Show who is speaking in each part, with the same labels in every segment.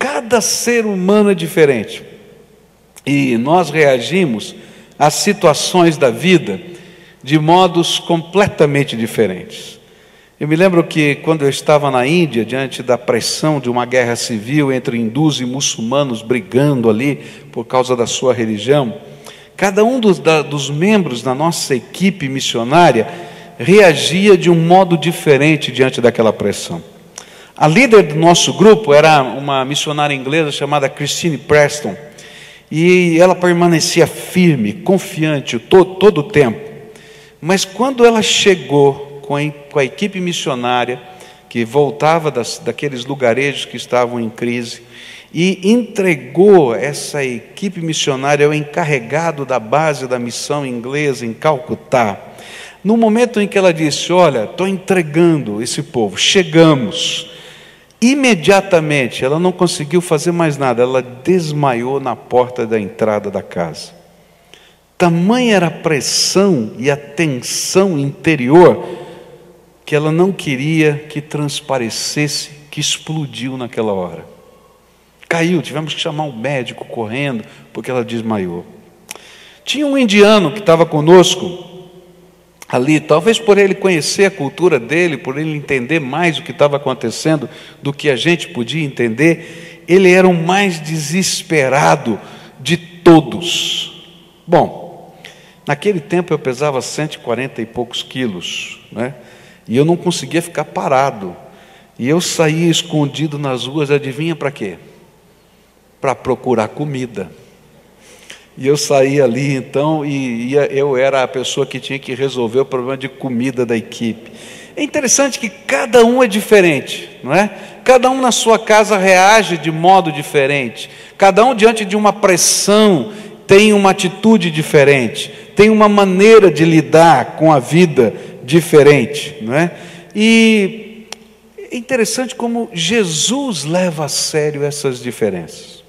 Speaker 1: Cada ser humano é diferente. E nós reagimos às situações da vida de modos completamente diferentes. Eu me lembro que quando eu estava na Índia, diante da pressão de uma guerra civil entre hindus e muçulmanos brigando ali por causa da sua religião, cada um dos membros da nossa equipe missionária reagia de um modo diferente diante daquela pressão. A líder do nosso grupo era uma missionária inglesa chamada Christine Preston, e ela permanecia firme, confiante todo o tempo. Mas quando ela chegou com a equipe missionária, que voltava daqueles lugarejos que estavam em crise, e entregou essa equipe missionária ao encarregado da base da missão inglesa em Calcutá, no momento em que ela disse: olha, estou entregando esse povo, chegamos, imediatamente ela não conseguiu fazer mais nada, ela desmaiou na porta da entrada da casa. Tamanha era a pressão e a tensão interior, que ela não queria que transparecesse, que explodiu naquela hora. Caiu, tivemos que chamar um médico correndo, porque ela desmaiou. Tinha um indiano que estava conosco ali, talvez por ele conhecer a cultura dele, por ele entender mais o que estava acontecendo do que a gente podia entender, ele era o mais desesperado de todos. Bom, naquele tempo eu pesava 140 e poucos quilos, né? E eu não conseguia ficar parado, e eu saía escondido nas ruas, adivinha para quê? Para procurar comida. E eu saía ali então, eu era a pessoa que tinha que resolver o problema de comida da equipe. É interessante que cada um é diferente, não é? Cada um na sua casa reage de modo diferente, cada um diante de uma pressão tem uma atitude diferente, tem uma maneira de lidar com a vida diferente, não é? E é interessante como Jesus leva a sério essas diferenças.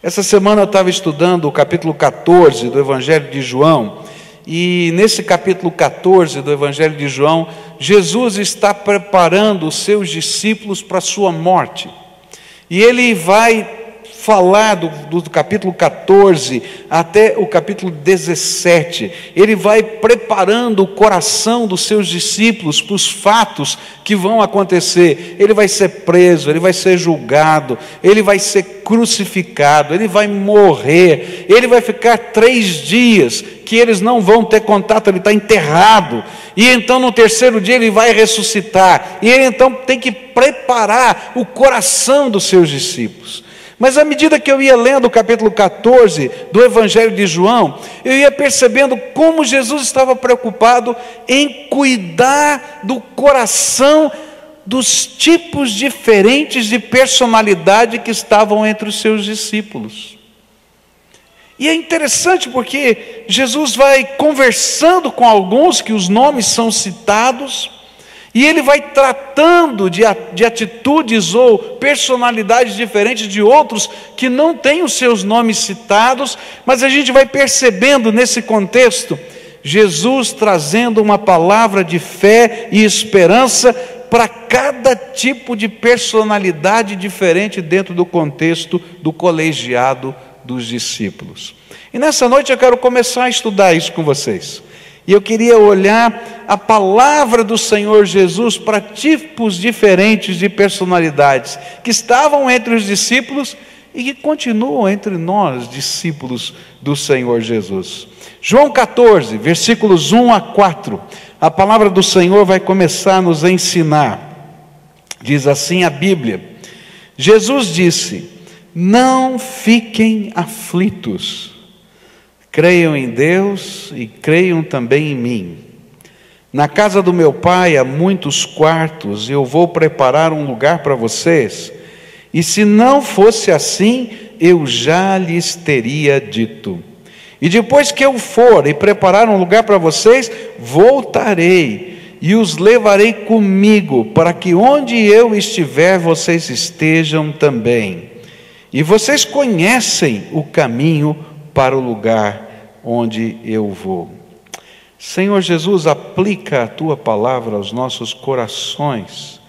Speaker 1: Essa semana eu estava estudando o capítulo 14 do Evangelho de João, e nesse capítulo 14 do Evangelho de João, Jesus está preparando os seus discípulos para a sua morte, e ele vai falar do capítulo 14 até o capítulo 17, ele vai preparando o coração dos seus discípulos para os fatos que vão acontecer. Ele vai ser preso, ele vai ser julgado, ele vai ser crucificado, ele vai morrer, ele vai ficar 3 dias que eles não vão ter contato, ele está enterrado, e então no terceiro dia ele vai ressuscitar, e ele então tem que preparar o coração dos seus discípulos. Mas à medida que eu ia lendo o capítulo 14 do Evangelho de João, eu ia percebendo como Jesus estava preocupado em cuidar do coração dos tipos diferentes de personalidade que estavam entre os seus discípulos. E é interessante porque Jesus vai conversando com alguns que os nomes são citados, e ele vai tratando de atitudes ou personalidades diferentes de outros que não têm os seus nomes citados, mas a gente vai percebendo nesse contexto, Jesus trazendo uma palavra de fé e esperança para cada tipo de personalidade diferente dentro do contexto do colegiado dos discípulos. E nessa noite eu quero começar a estudar isso com vocês. E eu queria olhar a palavra do Senhor Jesus para tipos diferentes de personalidades que estavam entre os discípulos e que continuam entre nós, discípulos do Senhor Jesus. João 14, versículos 1 a 4, a palavra do Senhor vai começar a nos ensinar. Diz assim a Bíblia: Jesus disse: não fiquem aflitos. Creiam em Deus e creiam também em mim. Na casa do meu Pai há muitos quartos, e eu vou preparar um lugar para vocês. E se não fosse assim, eu já lhes teria dito. E depois que eu for e preparar um lugar para vocês, voltarei e os levarei comigo, para que onde eu estiver, vocês estejam também. E vocês conhecem o caminho para o lugar onde eu vou. Senhor Jesus, aplica a Tua palavra aos nossos corações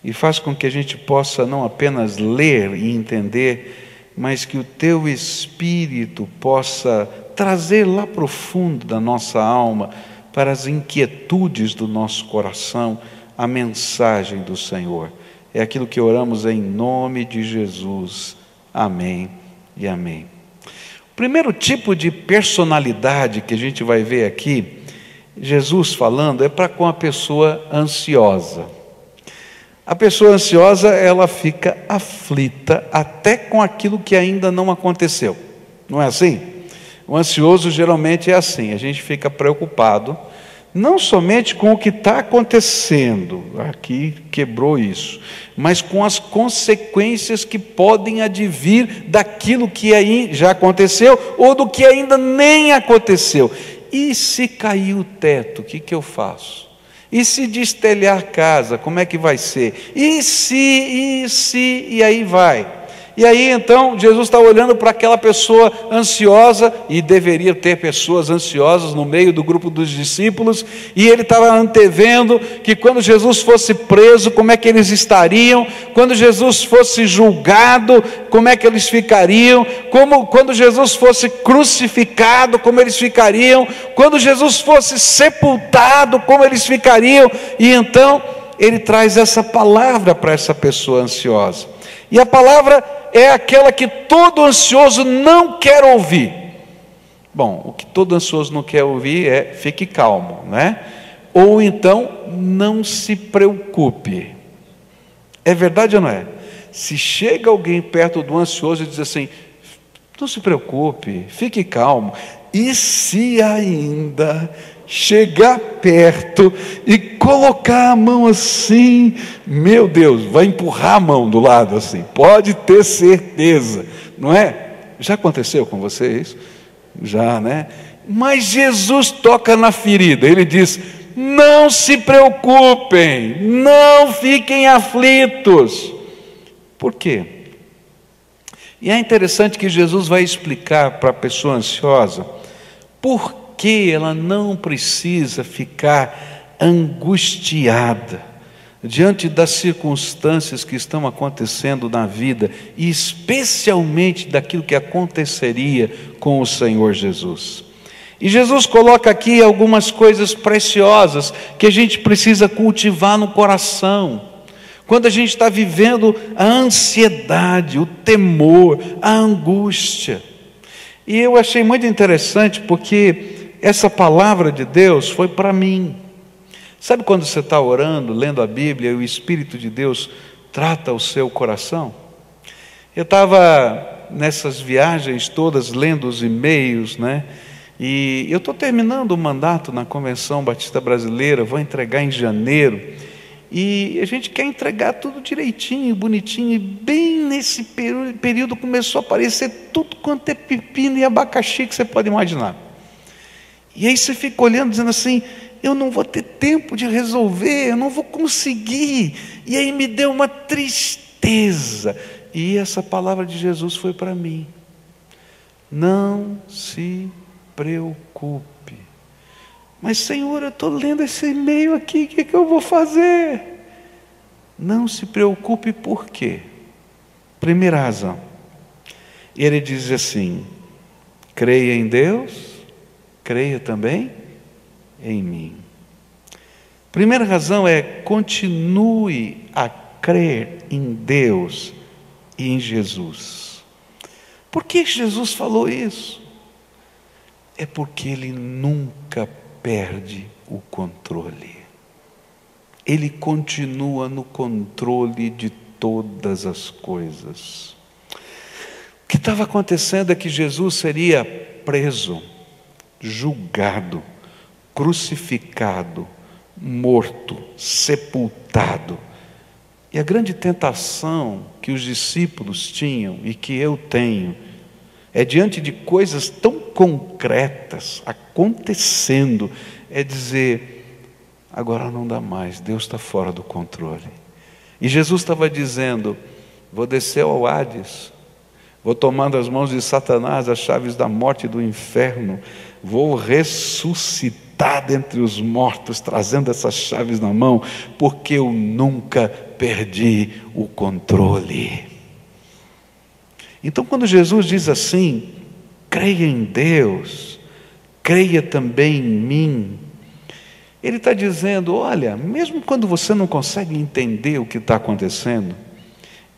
Speaker 1: e faz com que a gente possa não apenas ler e entender, mas que o Teu Espírito possa trazer lá para o fundo da nossa alma, para as inquietudes do nosso coração, a mensagem do Senhor. É aquilo que oramos em nome de Jesus. Amém e amém. O primeiro tipo de personalidade que a gente vai ver aqui, Jesus falando, é para com a pessoa ansiosa. A pessoa ansiosa, ela fica aflita até com aquilo que ainda não aconteceu. Não é assim? O ansioso geralmente é assim, a gente fica preocupado, não somente com o que está acontecendo, aqui quebrou isso, mas com as consequências que podem advir daquilo que aí já aconteceu, ou do que ainda nem aconteceu. E se cair o teto, o que eu faço? E se destelhar a casa, como é que vai ser? E aí vai. E aí então Jesus está olhando para aquela pessoa ansiosa, e deveria ter pessoas ansiosas no meio do grupo dos discípulos, e ele estava antevendo que quando Jesus fosse preso, como é que eles estariam, quando Jesus fosse julgado, como é que eles ficariam, quando Jesus fosse crucificado, como eles ficariam, quando Jesus fosse sepultado, como eles ficariam. E então ele traz essa palavra para essa pessoa ansiosa, e a palavra é aquela que todo ansioso não quer ouvir. Bom, o que todo ansioso não quer ouvir é fique calmo, né? Ou então, não se preocupe. É verdade ou não é? Se chega alguém perto do ansioso e diz assim, não se preocupe, fique calmo, e se ainda chegar perto e colocar a mão assim, meu Deus, vai empurrar a mão do lado assim, pode ter certeza, não é? Já aconteceu com você isso? Já, né? Mas Jesus toca na ferida, ele diz, não se preocupem, não fiquem aflitos. Por quê? E é interessante que Jesus vai explicar para a pessoa ansiosa por que ela não precisa ficar angustiada diante das circunstâncias que estão acontecendo na vida, e especialmente daquilo que aconteceria com o Senhor Jesus. E Jesus coloca aqui algumas coisas preciosas que a gente precisa cultivar no coração, quando a gente está vivendo a ansiedade, o temor, a angústia. E eu achei muito interessante porque essa palavra de Deus foi para mim. Sabe quando você está orando, lendo a Bíblia, e o Espírito de Deus trata o seu coração? Eu estava nessas viagens todas, lendo os e-mails, né? E eu estou terminando o mandato na Convenção Batista Brasileira, vou entregar em janeiro, e a gente quer entregar tudo direitinho, bonitinho, e bem nesse período começou a aparecer tudo quanto é pepino e abacaxi que você pode imaginar. E aí você fica olhando, dizendo assim, eu não vou ter tempo de resolver, eu não vou conseguir. E aí me deu uma tristeza. E essa palavra de Jesus foi para mim. Não se preocupe. Mas Senhor, eu estou lendo esse e-mail aqui, o que eu vou fazer? Não se preocupe, por quê? Primeira razão. Ele diz assim, creia em Deus, creia também em mim. Primeira razão é, continue a crer em Deus e em Jesus. Por que Jesus falou isso? É porque Ele nunca perde o controle. Ele continua no controle de todas as coisas. O que estava acontecendo é que Jesus seria preso, julgado, crucificado, morto, sepultado. E a grande tentação que os discípulos tinham e que eu tenho é, diante de coisas tão concretas acontecendo, é dizer, agora não dá mais, Deus está fora do controle. E Jesus estava dizendo, vou descer ao Hades, vou tomar das mãos de Satanás as chaves da morte e do inferno, vou ressuscitar dentre os mortos, trazendo essas chaves na mão, porque eu nunca perdi o controle. Então, quando Jesus diz assim, creia em Deus, creia também em mim, Ele está dizendo, olha, mesmo quando você não consegue entender o que está acontecendo,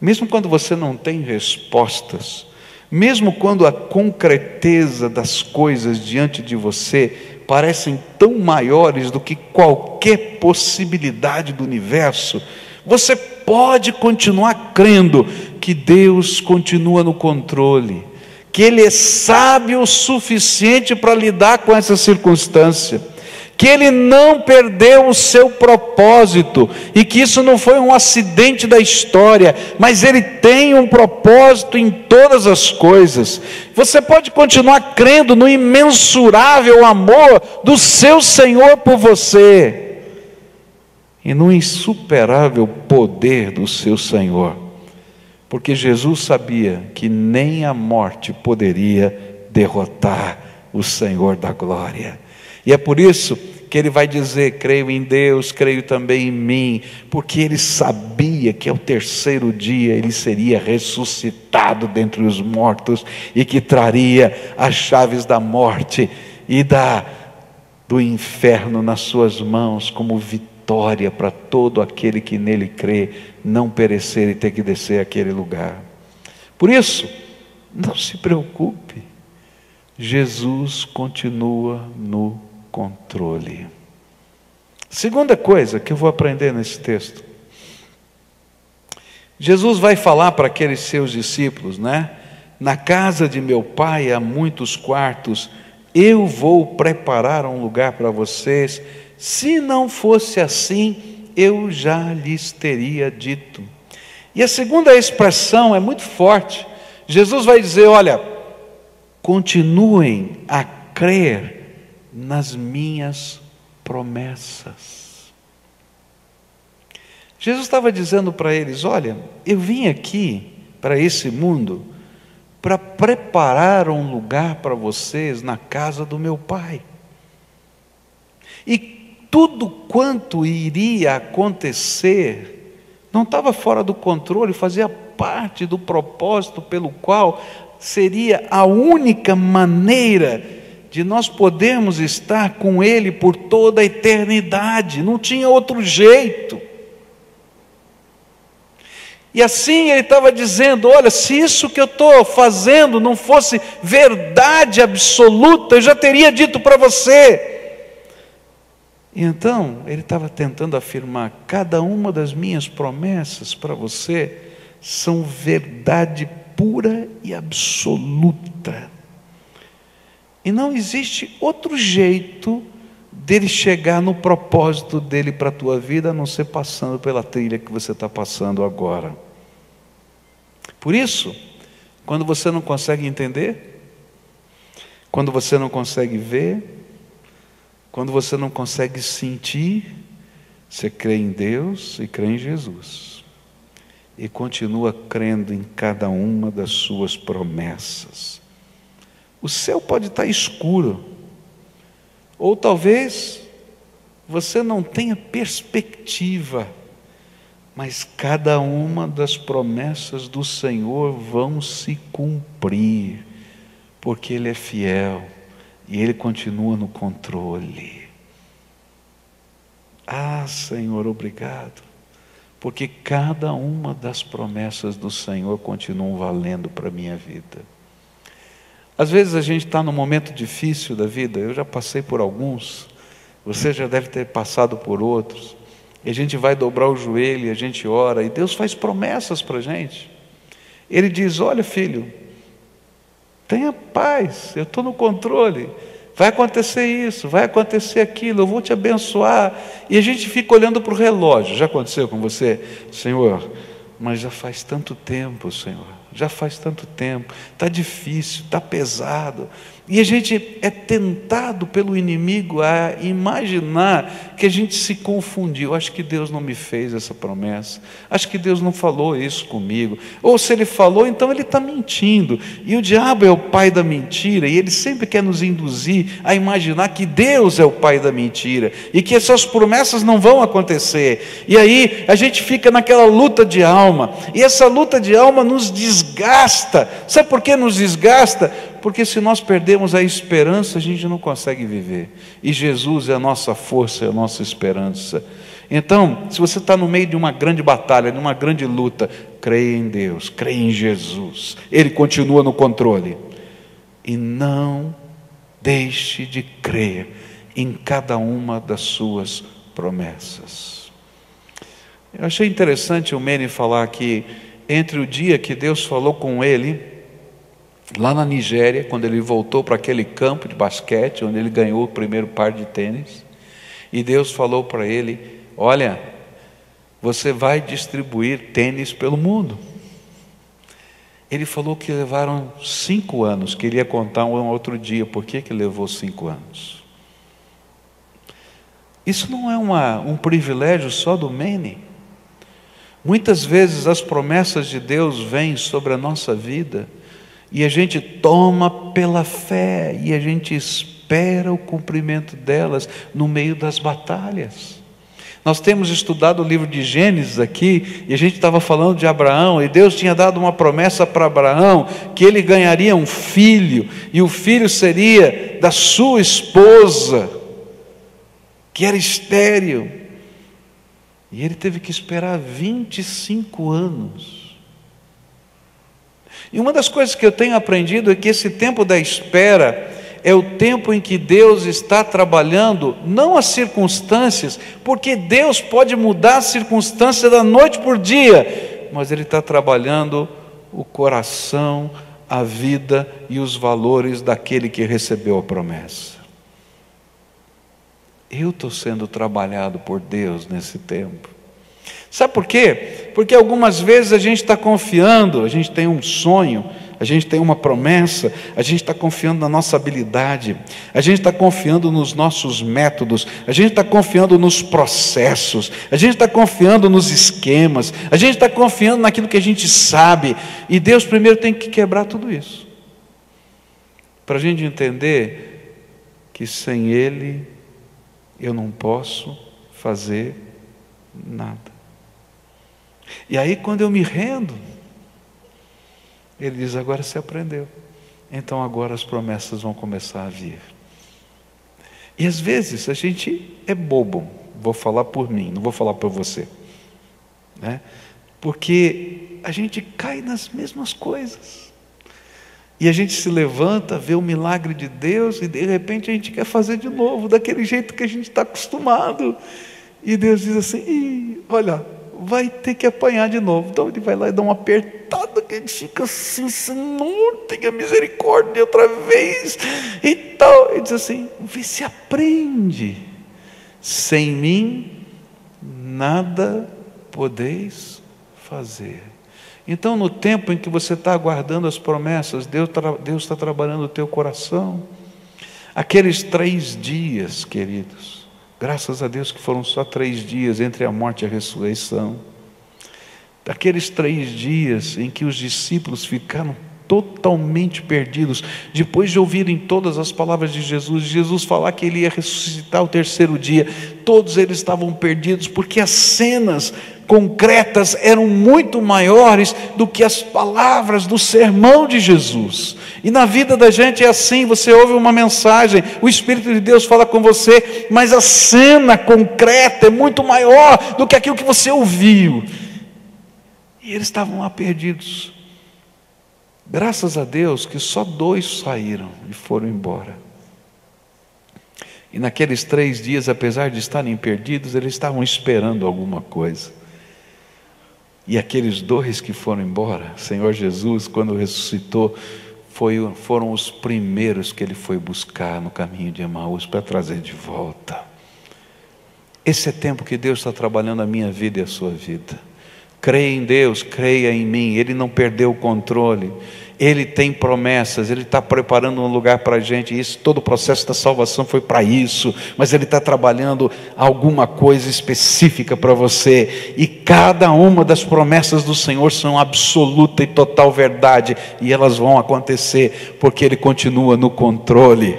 Speaker 1: mesmo quando você não tem respostas, mesmo quando a concreteza das coisas diante de você parecem tão maiores do que qualquer possibilidade do universo, você pode continuar crendo que Deus continua no controle, que Ele é sábio o suficiente para lidar com essa circunstância, que Ele não perdeu o seu propósito, e que isso não foi um acidente da história, mas Ele tem um propósito em todas as coisas. Você pode continuar crendo no imensurável amor do seu Senhor por você, e no insuperável poder do seu Senhor, porque Jesus sabia que nem a morte poderia derrotar o Senhor da glória. E é por isso que Ele vai dizer, creio em Deus, creio também em mim, porque Ele sabia que ao terceiro dia Ele seria ressuscitado dentre os mortos, e que traria as chaves da morte e do inferno nas suas mãos, como vitória para todo aquele que nele crê, não perecer e ter que descer àquele lugar. Por isso, não se preocupe, Jesus continua no controle. Segunda coisa que eu vou aprender nesse texto, Jesus vai falar para aqueles seus discípulos, na casa de meu pai há muitos quartos, eu vou preparar um lugar para vocês, se não fosse assim, eu já lhes teria dito. E a segunda expressão é muito forte. Jesus vai dizer, olha, continuem a crer nas minhas promessas. Jesus estava dizendo para eles, olha, eu vim aqui para esse mundo para preparar um lugar para vocês na casa do meu Pai. E tudo quanto iria acontecer não estava fora do controle, fazia parte do propósito pelo qual seria a única maneira de nós podermos estar com Ele por toda a eternidade, não tinha outro jeito. E assim Ele estava dizendo, olha, se isso que eu estou fazendo não fosse verdade absoluta, eu já teria dito para você. E então, Ele estava tentando afirmar, cada uma das minhas promessas para você, são verdade pura e absoluta. E não existe outro jeito dele chegar no propósito dele para a tua vida, a não ser passando pela trilha que você está passando agora. Por isso, quando você não consegue entender, quando você não consegue ver, quando você não consegue sentir, você crê em Deus e crê em Jesus. E continua crendo em cada uma das suas promessas. O céu pode estar escuro, ou talvez você não tenha perspectiva, mas cada uma das promessas do Senhor vão se cumprir, porque Ele é fiel e Ele continua no controle. Ah, Senhor, obrigado, porque cada uma das promessas do Senhor continuam valendo para a minha vida. Às vezes a gente está num momento difícil da vida, eu já passei por alguns, você já deve ter passado por outros, e a gente vai dobrar o joelho, e a gente ora, e Deus faz promessas para a gente. Ele diz, olha filho, tenha paz, eu estou no controle, vai acontecer isso, vai acontecer aquilo, eu vou te abençoar. E a gente fica olhando para o relógio. Já aconteceu com você? Senhor, mas já faz tanto tempo, Senhor, já faz tanto tempo, está difícil, está pesado. E a gente é tentado pelo inimigo a imaginar que a gente se confundiu. Acho que Deus não me fez essa promessa, acho que Deus não falou isso comigo, ou se Ele falou, então Ele está mentindo. E o diabo é o pai da mentira, e ele sempre quer nos induzir a imaginar que Deus é o pai da mentira, e que essas promessas não vão acontecer. E aí a gente fica naquela luta de alma, e essa luta de alma nos desgasta. Sabe por que nos desgasta? Porque se nós perdemos a esperança, a gente não consegue viver. E Jesus é a nossa força, é a nossa esperança. Então, se você está no meio de uma grande batalha, de uma grande luta, creia em Deus, creia em Jesus. Ele continua no controle. E não deixe de crer em cada uma das suas promessas. Eu achei interessante o Manny falar que entre o dia que Deus falou com ele, lá na Nigéria, quando ele voltou para aquele campo de basquete, onde ele ganhou o primeiro par de tênis, e Deus falou para ele: olha, você vai distribuir tênis pelo mundo. Ele falou que levaram 5 anos, queria contar um outro dia, por que levou 5 anos. Isso não é um privilégio só do Manny. Muitas vezes as promessas de Deus vêm sobre a nossa vida, e a gente toma pela fé, e a gente espera o cumprimento delas no meio das batalhas. Nós temos estudado o livro de Gênesis aqui, e a gente estava falando de Abraão, e Deus tinha dado uma promessa para Abraão, que ele ganharia um filho, e o filho seria da sua esposa, que era estéril, e ele teve que esperar 25 anos. E uma das coisas que eu tenho aprendido é que esse tempo da espera é o tempo em que Deus está trabalhando, não as circunstâncias, porque Deus pode mudar as circunstâncias da noite por dia, mas Ele está trabalhando o coração, a vida e os valores daquele que recebeu a promessa. Eu estou sendo trabalhado por Deus nesse tempo. Sabe por quê? Porque algumas vezes a gente está confiando, a gente tem um sonho, a gente tem uma promessa, a gente está confiando na nossa habilidade, a gente está confiando nos nossos métodos, a gente está confiando nos processos, a gente está confiando nos esquemas, a gente está confiando naquilo que a gente sabe, e Deus primeiro tem que quebrar tudo isso, para a gente entender que sem Ele eu não posso fazer nada. E aí quando eu me rendo, Ele diz: agora você aprendeu, então agora as promessas vão começar a vir. E às vezes a gente é bobo, vou falar por mim, não vou falar por você, né? Porque a gente cai nas mesmas coisas, e a gente se levanta, vê o milagre de Deus, e de repente a gente quer fazer de novo, daquele jeito que a gente está acostumado, e Deus diz assim: olha, vai ter que apanhar de novo. Então Ele vai lá e dá uma apertada, que a gente fica assim: Senhor, tenha misericórdia outra vez, e tal. Ele diz assim: vê se aprende, sem mim nada podeis fazer. Então, no tempo em que você está aguardando as promessas, Deus está trabalhando o teu coração. Aqueles 3 dias, queridos, graças a Deus que foram só 3 dias entre a morte e a ressurreição. Aqueles 3 dias em que os discípulos ficaram totalmente perdidos, depois de ouvirem todas as palavras de Jesus falar que Ele ia ressuscitar ao 3º dia, todos eles estavam perdidos, porque as cenas concretas eram muito maiores do que as palavras do sermão de Jesus. E na vida da gente é assim: você ouve uma mensagem, o Espírito de Deus fala com você, mas a cena concreta é muito maior do que aquilo que você ouviu. E eles estavam lá perdidos. Graças a Deus que só 2 saíram e foram embora. E naqueles 3 dias, apesar de estarem perdidos, eles estavam esperando alguma coisa. E aqueles 2 que foram embora, Senhor Jesus, quando ressuscitou, foram os primeiros que Ele foi buscar no caminho de Emaús para trazer de volta. Esse é tempo que Deus está trabalhando a minha vida e a sua vida. Creia em Deus, creia em mim. Ele não perdeu o controle. Ele tem promessas, Ele está preparando um lugar para a gente. Isso, todo o processo da salvação foi para isso. Mas Ele está trabalhando alguma coisa específica para você. E cada uma das promessas do Senhor são absoluta e total verdade. E elas vão acontecer, porque Ele continua no controle.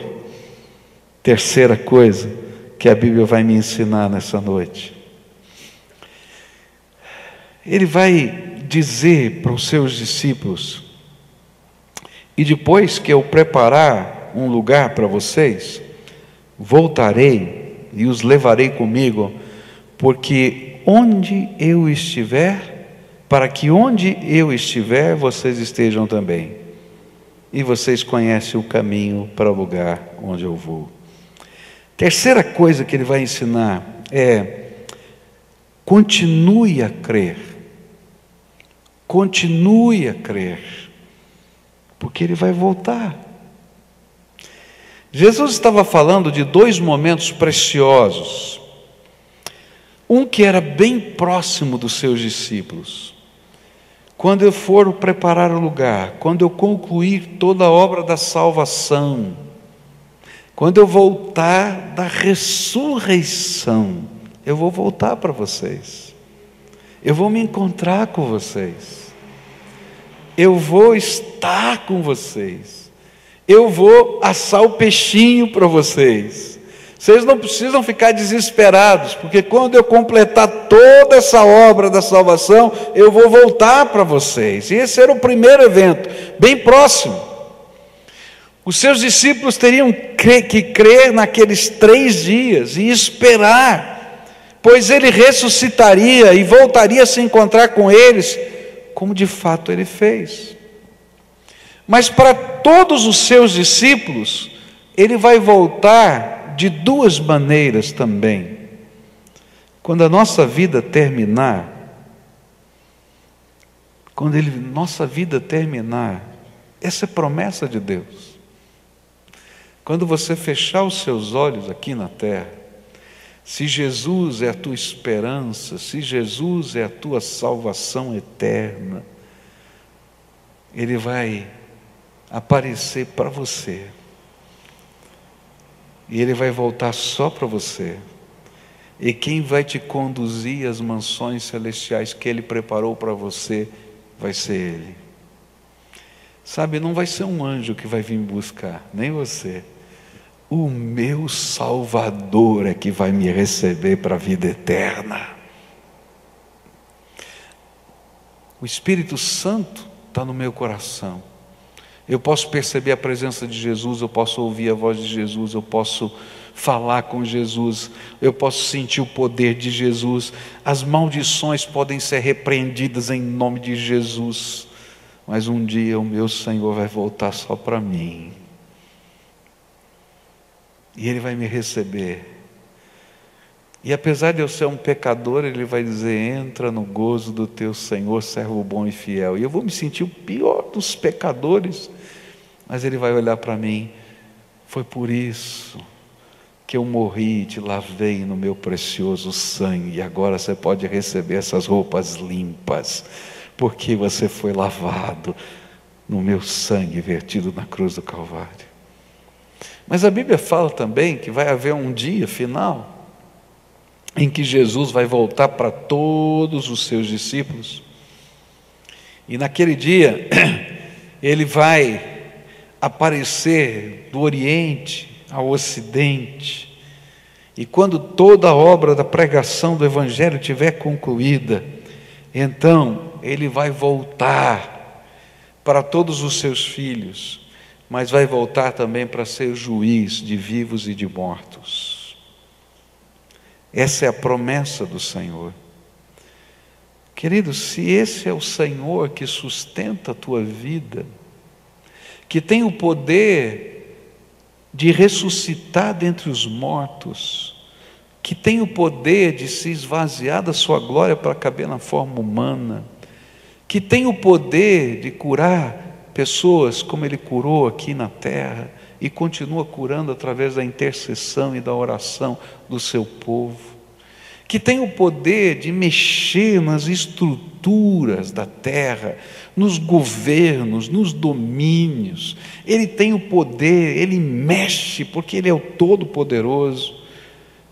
Speaker 1: Terceira coisa que a Bíblia vai me ensinar nessa noite. Ele vai dizer para os seus discípulos: e depois que eu preparar um lugar para vocês, voltarei e os levarei comigo, porque onde eu estiver, para que onde eu estiver, vocês estejam também. E vocês conhecem o caminho para o lugar onde eu vou. Terceira coisa que ele vai ensinar é: continue a crer. Continue a crer, porque Ele vai voltar. Jesus estava falando de dois momentos preciosos. Um que era bem próximo dos seus discípulos. Quando eu for preparar o lugar, quando eu concluir toda a obra da salvação, quando eu voltar da ressurreição, eu vou voltar para vocês. Eu vou me encontrar com vocês. Eu vou estar com vocês. Eu vou assar o peixinho para vocês. Vocês não precisam ficar desesperados, porque quando eu completar toda essa obra da salvação, eu vou voltar para vocês. E esse era o primeiro evento, bem próximo. Os seus discípulos teriam que crer naqueles 3 dias e esperar, pois Ele ressuscitaria e voltaria a se encontrar com eles, como de fato Ele fez. Mas para todos os seus discípulos, Ele vai voltar de 2 maneiras também. Quando a nossa vida terminar, nossa vida terminar, essa é promessa de Deus. Quando você fechar os seus olhos aqui na terra, se Jesus é a tua esperança, se Jesus é a tua salvação eterna, Ele vai aparecer para você. E Ele vai voltar só para você. E quem vai te conduzir às mansões celestiais que Ele preparou para você, vai ser Ele. Sabe, não vai ser um anjo que vai vir me buscar, nem você. O meu Salvador é que vai me receber para a vida eterna. O Espírito Santo está no meu coração. Eu posso perceber a presença de Jesus, eu posso ouvir a voz de Jesus, eu posso falar com Jesus, eu posso sentir o poder de Jesus. As maldições podem ser repreendidas em nome de Jesus. Mas um dia o meu Senhor vai voltar só para mim. E Ele vai me receber. E apesar de eu ser um pecador, Ele vai dizer: entra no gozo do teu Senhor, servo bom e fiel. E eu vou me sentir o pior dos pecadores, mas Ele vai olhar para mim: foi por isso que eu morri e te lavei no meu precioso sangue, e agora você pode receber essas roupas limpas, porque você foi lavado no meu sangue vertido na cruz do Calvário. Mas a Bíblia fala também que vai haver um dia final em que Jesus vai voltar para todos os seus discípulos, e naquele dia Ele vai aparecer do Oriente ao Ocidente, e quando toda a obra da pregação do Evangelho estiver concluída, então Ele vai voltar para todos os seus filhos, mas vai voltar também para ser juiz de vivos e de mortos. Essa é a promessa do Senhor. Querido, se esse é o Senhor que sustenta a tua vida, que tem o poder de ressuscitar dentre os mortos, que tem o poder de se esvaziar da sua glória para caber na forma humana, que tem o poder de curar pessoas como Ele curou aqui na terra e continua curando através da intercessão e da oração do seu povo, que tem o poder de mexer nas estruturas da terra, nos governos, nos domínios. Ele tem o poder, ele mexe, porque ele é o Todo-Poderoso.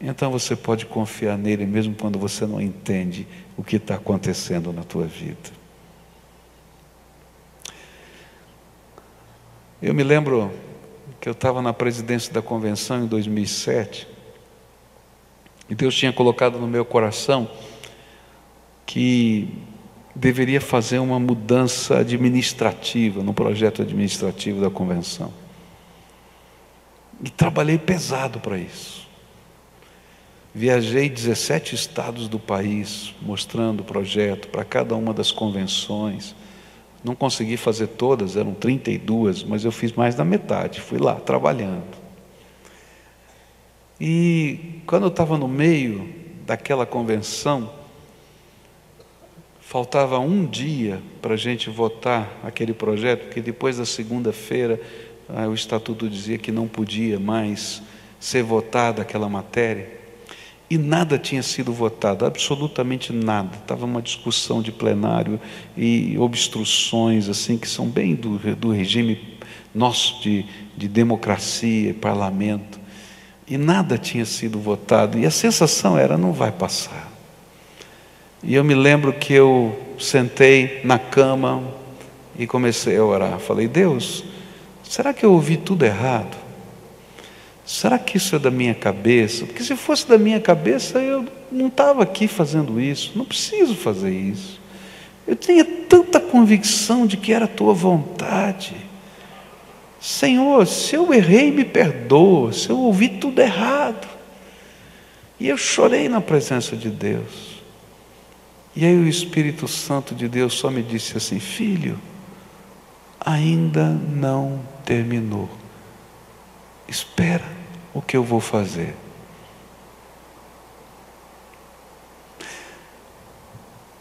Speaker 1: Então você pode confiar nele, mesmo quando você não entende o que está acontecendo na tua vida. Eu me lembro que eu estava na presidência da convenção em 2007, e Deus tinha colocado no meu coração que deveria fazer uma mudança administrativa, no projeto administrativo da convenção. E trabalhei pesado para isso. Viajei 17 estados do país, mostrando o projeto para cada uma das convenções. Não consegui fazer todas, eram 32, mas eu fiz mais da metade, fui lá trabalhando. E quando eu estava no meio daquela convenção, faltava um dia para a gente votar aquele projeto, porque depois da segunda-feira o estatuto dizia que não podia mais ser votada aquela matéria. E nada tinha sido votado, absolutamente nada. Estava uma discussão de plenário e obstruções assim, que são bem do regime nosso de democracia e parlamento. E nada tinha sido votado. E a sensação era, não vai passar. E eu me lembro que eu sentei na cama e comecei a orar. Falei, Deus, será que eu ouvi tudo errado? Será que isso é da minha cabeça? Porque se fosse da minha cabeça, eu não estava aqui fazendo isso. Não preciso fazer isso. Eu tinha tanta convicção de que era a tua vontade. Senhor, se eu errei, me perdoa. Se eu ouvi tudo errado. E eu chorei na presença de Deus. E aí o Espírito Santo de Deus só me disse assim, filho, ainda não terminou. Espera o que eu vou fazer.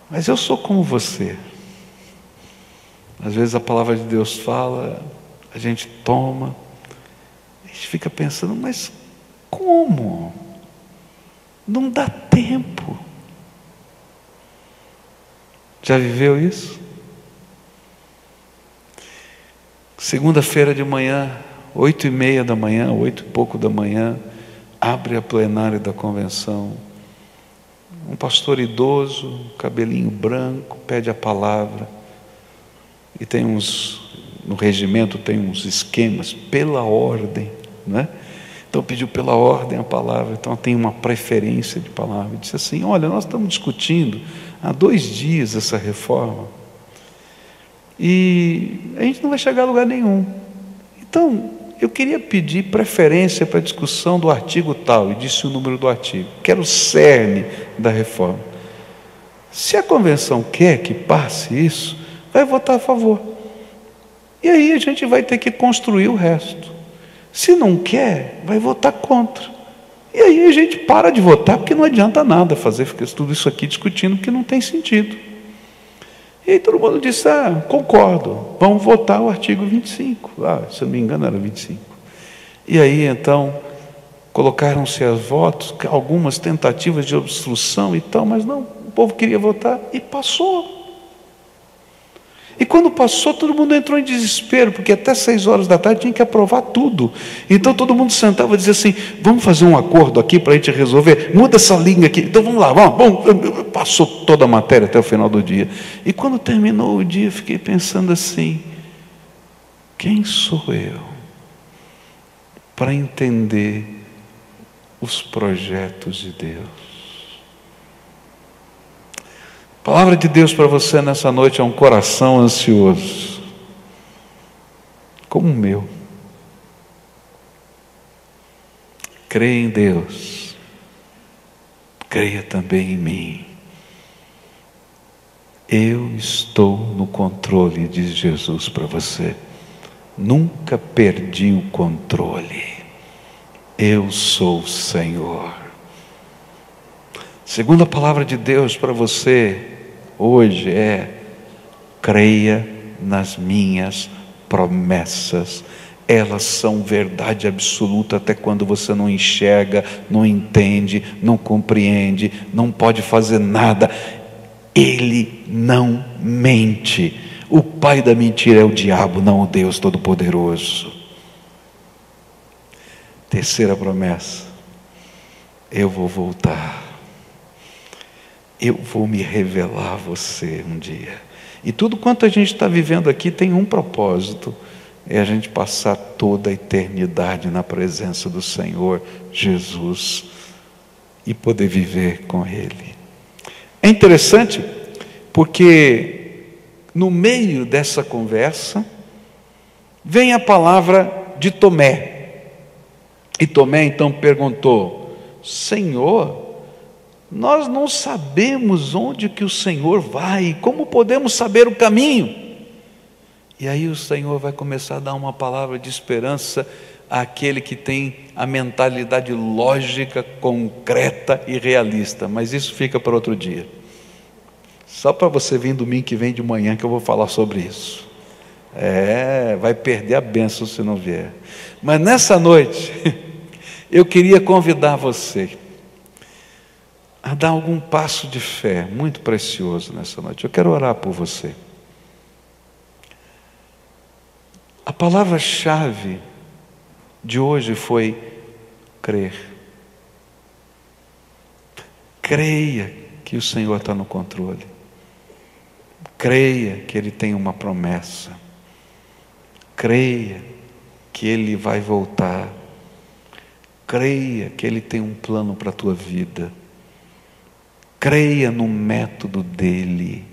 Speaker 1: Mas eu sou como você. Às vezes a palavra de Deus fala, a gente toma, a gente fica pensando, mas como? Não dá tempo. Já viveu isso? Segunda-feira de manhã, 8h30 da manhã, 8 e pouco da manhã, abre a plenária da convenção. Um pastor idoso, cabelinho branco, pede a palavra. E tem no regimento tem uns esquemas, pela ordem, né? Então pediu pela ordem a palavra, então tem uma preferência de palavra. Disse assim, olha, nós estamos discutindo há 2 dias essa reforma. E a gente não vai chegar a lugar nenhum. Então, eu queria pedir preferência para a discussão do artigo tal, e disse o número do artigo, que era o cerne da reforma. Se a convenção quer que passe isso, vai votar a favor. E aí a gente vai ter que construir o resto. Se não quer, vai votar contra. E aí a gente para de votar, porque não adianta nada fazer tudo isso aqui discutindo, porque não tem sentido. E aí todo mundo disse, concordo, vamos votar o artigo 25. Se eu não me engano era 25. E aí então, colocaram-se as votos, algumas tentativas de obstrução e tal, mas não, o povo queria votar e passou. E quando passou, todo mundo entrou em desespero, porque até 6 horas da tarde tinha que aprovar tudo. Então todo mundo sentava e dizia assim, vamos fazer um acordo aqui para a gente resolver, muda essa linha aqui, então vamos lá, vamos. Passou toda a matéria até o final do dia. E quando terminou o dia, fiquei pensando assim, quem sou eu para entender os projetos de Deus? A palavra de Deus para você nessa noite é um coração ansioso, como o meu. Creia em Deus, creia também em mim. Eu estou no controle, diz Jesus para você. Nunca perdi o controle. Eu sou o Senhor. Segunda palavra de Deus para você hoje é: creia nas minhas promessas, elas são verdade absoluta até quando você não enxerga, não entende, não compreende, não pode fazer nada. Ele não mente. O pai da mentira é o diabo, não o Deus Todo-Poderoso. Terceira promessa: eu vou voltar. Eu vou me revelar a você um dia. E tudo quanto a gente está vivendo aqui tem um propósito: é a gente passar toda a eternidade na presença do Senhor Jesus e poder viver com Ele. É interessante porque no meio dessa conversa vem a palavra de Tomé. E Tomé então perguntou: Senhor, nós não sabemos onde que o Senhor vai, como podemos saber o caminho? E aí o Senhor vai começar a dar uma palavra de esperança àquele que tem a mentalidade lógica, concreta e realista. Mas isso fica para outro dia. Só para você vir domingo que vem de manhã que eu vou falar sobre isso. Vai perder a bênção se não vier. Mas nessa noite, eu queria convidar você a dar algum passo de fé muito precioso nessa noite. Eu quero orar por você. A palavra-chave de hoje foi crer. Creia que o Senhor está no controle. Creia que Ele tem uma promessa. Creia que Ele vai voltar. Creia que Ele tem um plano para a tua vida. Creia no método dEle.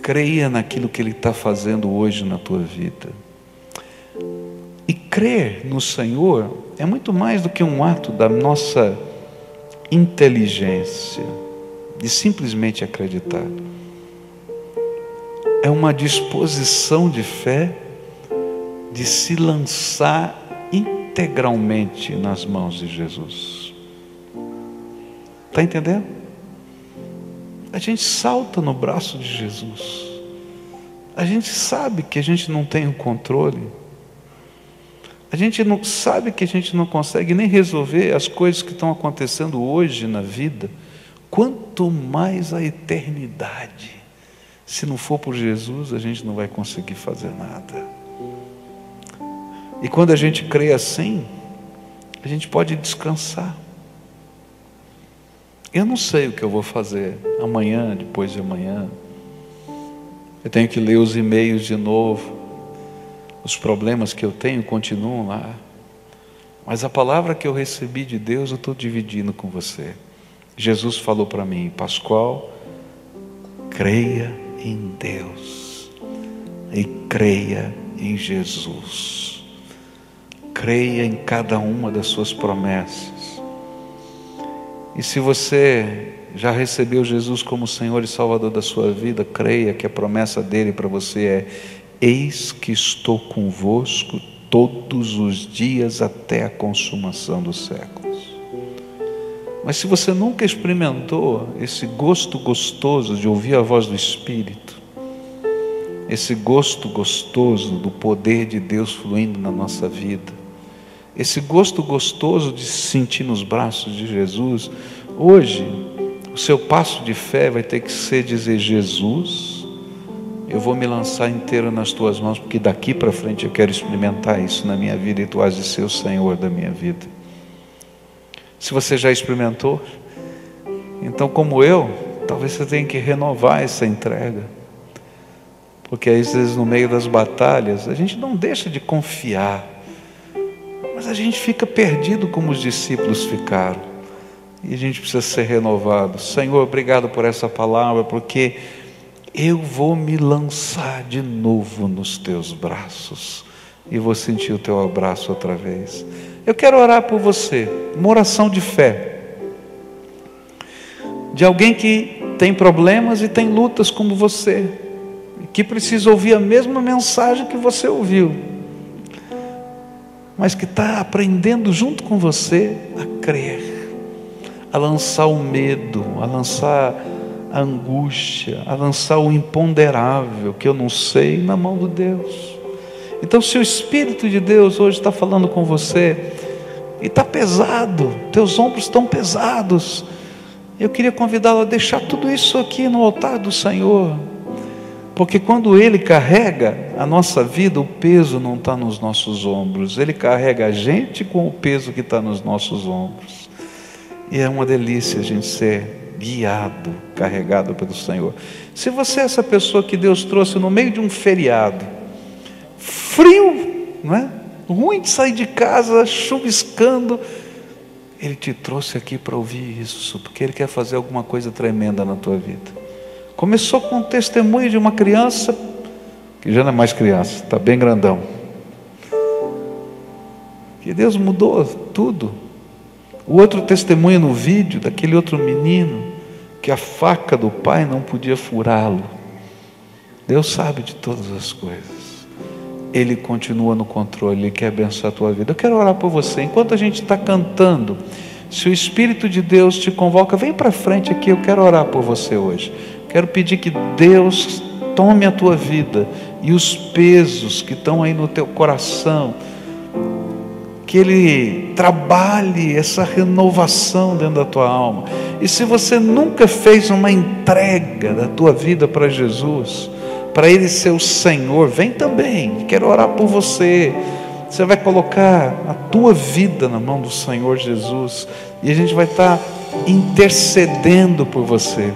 Speaker 1: Creia naquilo que Ele está fazendo hoje na tua vida. E crer no Senhor é muito mais do que um ato da nossa inteligência, de simplesmente acreditar. É uma disposição de fé de se lançar integralmente nas mãos de Jesus. Está entendendo? A gente salta no braço de Jesus. A gente sabe que a gente não tem o controle. A gente não sabe que a gente não consegue nem resolver as coisas que estão acontecendo hoje na vida. Quanto mais a eternidade. Se não for por Jesus, a gente não vai conseguir fazer nada. E quando a gente crê assim, a gente pode descansar. Eu não sei o que eu vou fazer amanhã, depois de amanhã. Eu tenho que ler os e-mails de novo. Os problemas que eu tenho continuam lá. Mas a palavra que eu recebi de Deus, eu estou dividindo com você. Jesus falou para mim: Pascoal, creia em Deus e creia em Jesus. Creia em cada uma das suas promessas. E se você já recebeu Jesus como Senhor e Salvador da sua vida, creia que a promessa dele para você é: eis que estou convosco todos os dias até a consumação dos séculos. Mas se você nunca experimentou esse gosto gostoso de ouvir a voz do Espírito, esse gosto gostoso do poder de Deus fluindo na nossa vida, esse gosto gostoso de se sentir nos braços de Jesus, hoje o seu passo de fé vai ter que ser dizer: Jesus, eu vou me lançar inteiro nas tuas mãos, porque daqui para frente eu quero experimentar isso na minha vida e tu has de ser o Senhor da minha vida. Se você já experimentou, então, como eu, talvez você tenha que renovar essa entrega, porque às vezes no meio das batalhas a gente não deixa de confiar, mas a gente fica perdido como os discípulos ficaram, e a gente precisa ser renovado. Senhor, obrigado por essa palavra, porque eu vou me lançar de novo nos teus braços e vou sentir o teu abraço outra vez. Eu quero orar por você, uma oração de fé, de alguém que tem problemas e tem lutas como você, que precisa ouvir a mesma mensagem que você ouviu, mas que está aprendendo junto com você a crer, a lançar o medo, a lançar a angústia, a lançar o imponderável que eu não sei na mão de Deus. Então, se o Espírito de Deus hoje está falando com você, e está pesado, teus ombros estão pesados, eu queria convidá-lo a deixar tudo isso aqui no altar do Senhor, porque quando Ele carrega a nossa vida, o peso não está nos nossos ombros, Ele carrega a gente com o peso que está nos nossos ombros, e é uma delícia a gente ser guiado, carregado pelo Senhor. Se você é essa pessoa que Deus trouxe no meio de um feriado, frio, não é? Ruim de sair de casa, chuviscando, Ele te trouxe aqui para ouvir isso, porque Ele quer fazer alguma coisa tremenda na tua vida. Começou com o testemunho de uma criança, que já não é mais criança, está bem grandão, que Deus mudou tudo. O outro testemunho no vídeo, daquele outro menino, que a faca do pai não podia furá-lo. Deus sabe de todas as coisas, Ele continua no controle, Ele quer abençoar a tua vida. Eu quero orar por você, enquanto a gente está cantando, se o Espírito de Deus te convoca, vem para frente aqui, eu quero orar por você hoje. Quero pedir que Deus tome a tua vida e os pesos que estão aí no teu coração, que Ele trabalhe essa renovação dentro da tua alma. E se você nunca fez uma entrega da tua vida para Jesus, para Ele ser o Senhor, vem também, quero orar por você. Você vai colocar a tua vida na mão do Senhor Jesus, e a gente vai estar intercedendo por você.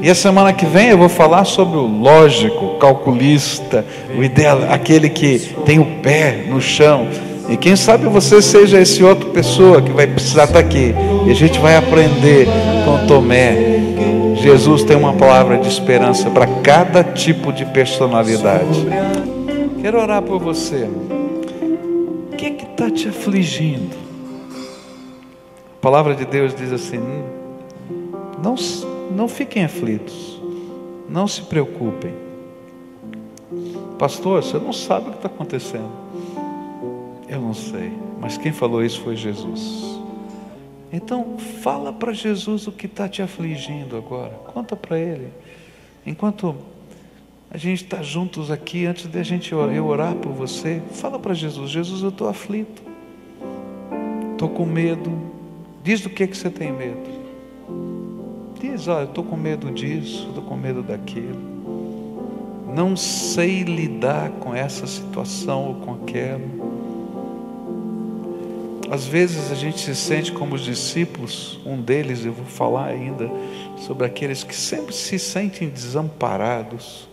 Speaker 1: E a semana que vem eu vou falar sobre o lógico, o calculista, o ideal, aquele que tem o pé no chão. E quem sabe você seja esse outra pessoa que vai precisar estar aqui, e a gente vai aprender com Tomé. Jesus tem uma palavra de esperança para cada tipo de personalidade. Quero orar por você. O que está te afligindo? A palavra de Deus diz assim: não fiquem aflitos, não se preocupem. Pastor, você não sabe o que está acontecendo. Eu não sei, mas quem falou isso foi Jesus. Então fala para Jesus o que está te afligindo agora, conta para Ele. Enquanto a gente está juntos aqui, antes de eu orar por você, fala para Jesus: Jesus, eu estou aflito, estou com medo. Diz do que você tem medo. Diz: olha, eu estou com medo disso, estou com medo daquilo, não sei lidar com essa situação ou com aquela. Às vezes a gente se sente como os discípulos, um deles, eu vou falar ainda sobre aqueles que sempre se sentem desamparados,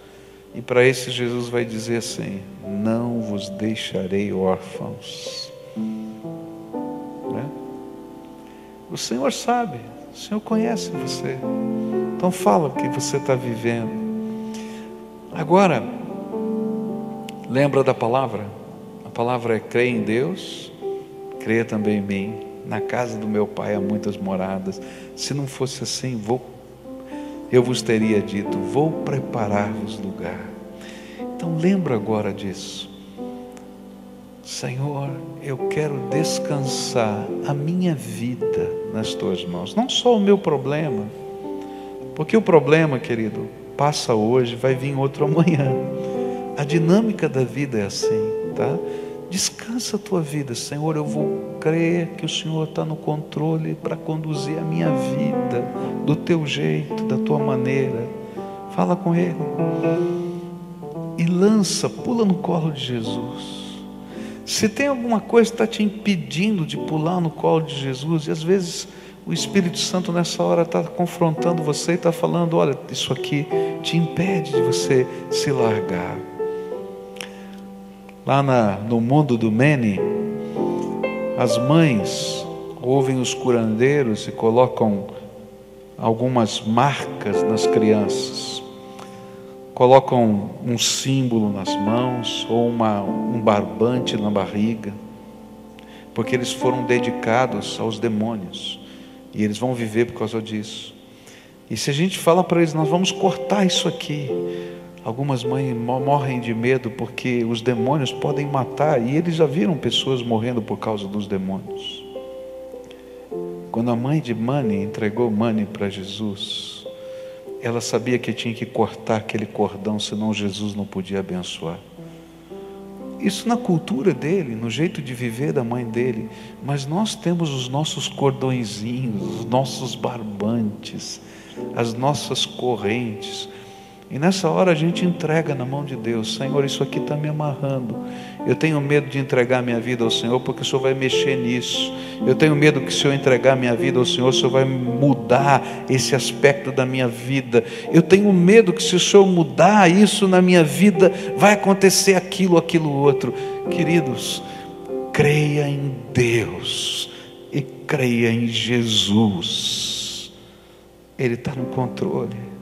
Speaker 1: e para esses Jesus vai dizer assim: não vos deixarei órfãos. Né? O Senhor sabe, o Senhor conhece você, então fala o que você está vivendo. Agora, lembra da palavra? A palavra é: crê em Deus, creia também em mim. Na casa do meu Pai há muitas moradas. Se não fosse assim, eu vos teria dito: vou preparar-vos lugar. Então lembra agora disso. Senhor, eu quero descansar a minha vida nas tuas mãos, não só o meu problema, porque o problema, querido, passa hoje, vai vir outro amanhã. A dinâmica da vida é assim, tá? Descansa a tua vida. Senhor, eu vou crer que o Senhor está no controle para conduzir a minha vida do teu jeito, da tua maneira. Fala com Ele e pula no colo de Jesus. Se tem alguma coisa que está te impedindo de pular no colo de Jesus, e às vezes o Espírito Santo nessa hora está confrontando você e está falando: olha, isso aqui te impede de você se largar. Lá no mundo do Mene, as mães ouvem os curandeiros e colocam algumas marcas nas crianças, colocam um símbolo nas mãos ou um barbante na barriga, porque eles foram dedicados aos demônios e eles vão viver por causa disso. E se a gente fala para eles: nós vamos cortar isso aqui, algumas mães morrem de medo, porque os demônios podem matar, e eles já viram pessoas morrendo por causa dos demônios. Quando a mãe de Mani entregou Mani para Jesus, ela sabia que tinha que cortar aquele cordão, senão Jesus não podia abençoar. isso na cultura dele, no jeito de viver da mãe dele, mas nós temos os nossos cordõezinhos, os nossos barbantes, as nossas correntes, e nessa hora a gente entrega na mão de Deus. Senhor, isso aqui está me amarrando, eu tenho medo de entregar minha vida ao Senhor, porque o Senhor vai mexer nisso. Eu tenho medo que se eu entregar minha vida ao Senhor, o Senhor vai mudar esse aspecto da minha vida. Eu tenho medo que se o Senhor mudar isso na minha vida, vai acontecer aquilo, aquilo outro. Queridos, creia em Deus e creia em Jesus. Ele está no controle.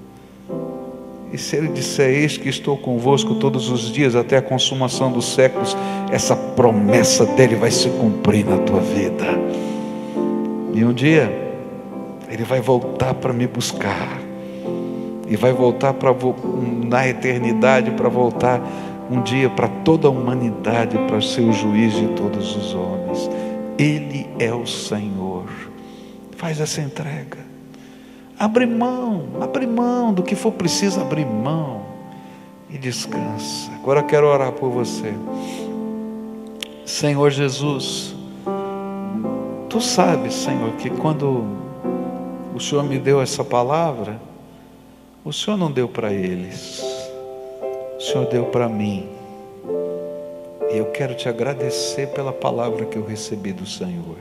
Speaker 1: E se Ele disser: eis que estou convosco todos os dias até a consumação dos séculos, essa promessa dEle vai se cumprir na tua vida. E um dia Ele vai voltar para me buscar, e vai voltar na eternidade, para voltar um dia para toda a humanidade, para ser o juiz de todos os homens. Ele é o Senhor. Faz essa entrega. Abre mão do que for preciso, abrir mão e descansa. Agora eu quero orar por você. Senhor Jesus, Tu sabes, Senhor, que quando o Senhor me deu essa palavra, o Senhor não deu para eles, o Senhor deu para mim. E eu quero Te agradecer pela palavra que eu recebi do Senhor.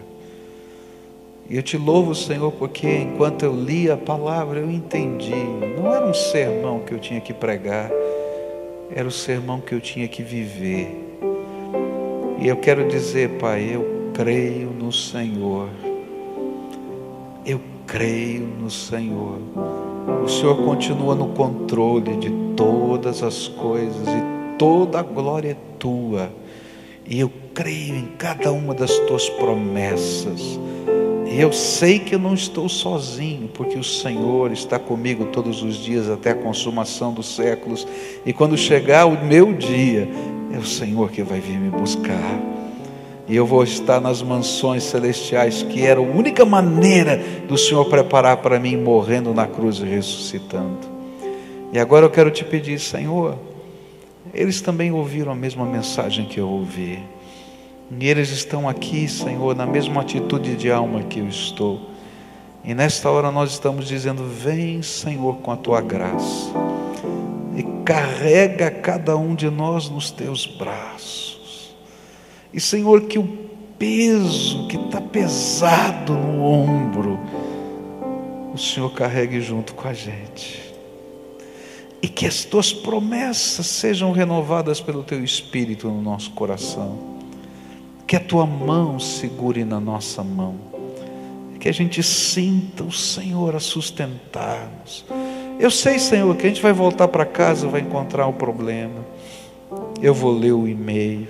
Speaker 1: E eu Te louvo, Senhor, porque enquanto eu li a palavra, eu entendi. Não era um sermão que eu tinha que pregar, era o sermão que eu tinha que viver. E eu quero dizer, Pai, eu creio no Senhor. Eu creio no Senhor. O Senhor continua no controle de todas as coisas, e toda a glória é Tua. E eu creio em cada uma das Tuas promessas. E eu sei que eu não estou sozinho, porque o Senhor está comigo todos os dias até a consumação dos séculos. E quando chegar o meu dia, é o Senhor que vai vir me buscar. E eu vou estar nas mansões celestiais, que era a única maneira do Senhor preparar para mim, morrendo na cruz e ressuscitando. E agora eu quero Te pedir, Senhor, eles também ouviram a mesma mensagem que eu ouvi. E eles estão aqui, Senhor, na mesma atitude de alma que eu estou. E nesta hora nós estamos dizendo: vem, Senhor, com a Tua graça, e carrega cada um de nós nos Teus braços. E, Senhor, que o peso que está pesado no ombro, o Senhor carregue junto com a gente. E que as Tuas promessas sejam renovadas pelo Teu Espírito no nosso coração. Que a Tua mão segure na nossa mão, que a gente sinta o Senhor a sustentar-nos. Eu sei, Senhor, que a gente vai voltar para casa, vai encontrar o problema, eu vou ler o e-mail,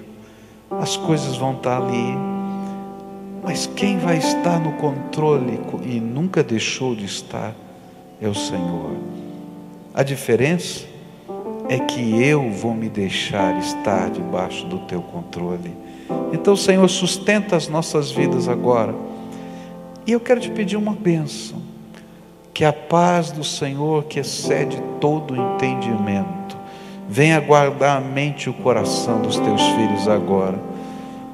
Speaker 1: as coisas vão estar ali, mas quem vai estar no controle e nunca deixou de estar é o Senhor. A diferença é que eu vou me deixar estar debaixo do Teu controle. Então, Senhor, sustenta as nossas vidas agora. E eu quero Te pedir uma bênção. Que a paz do Senhor, que excede todo o entendimento, venha guardar a mente e o coração dos Teus filhos agora.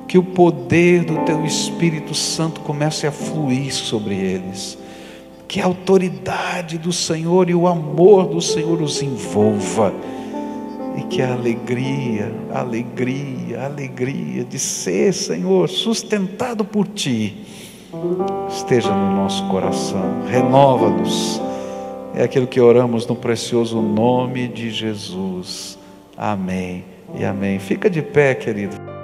Speaker 1: Que o poder do Teu Espírito Santo comece a fluir sobre eles. Que a autoridade do Senhor e o amor do Senhor os envolva. E que a alegria de ser, Senhor, sustentado por Ti, esteja no nosso coração. Renova-nos. É aquilo que oramos no precioso nome de Jesus. Amém e amém. Fica de pé, querido.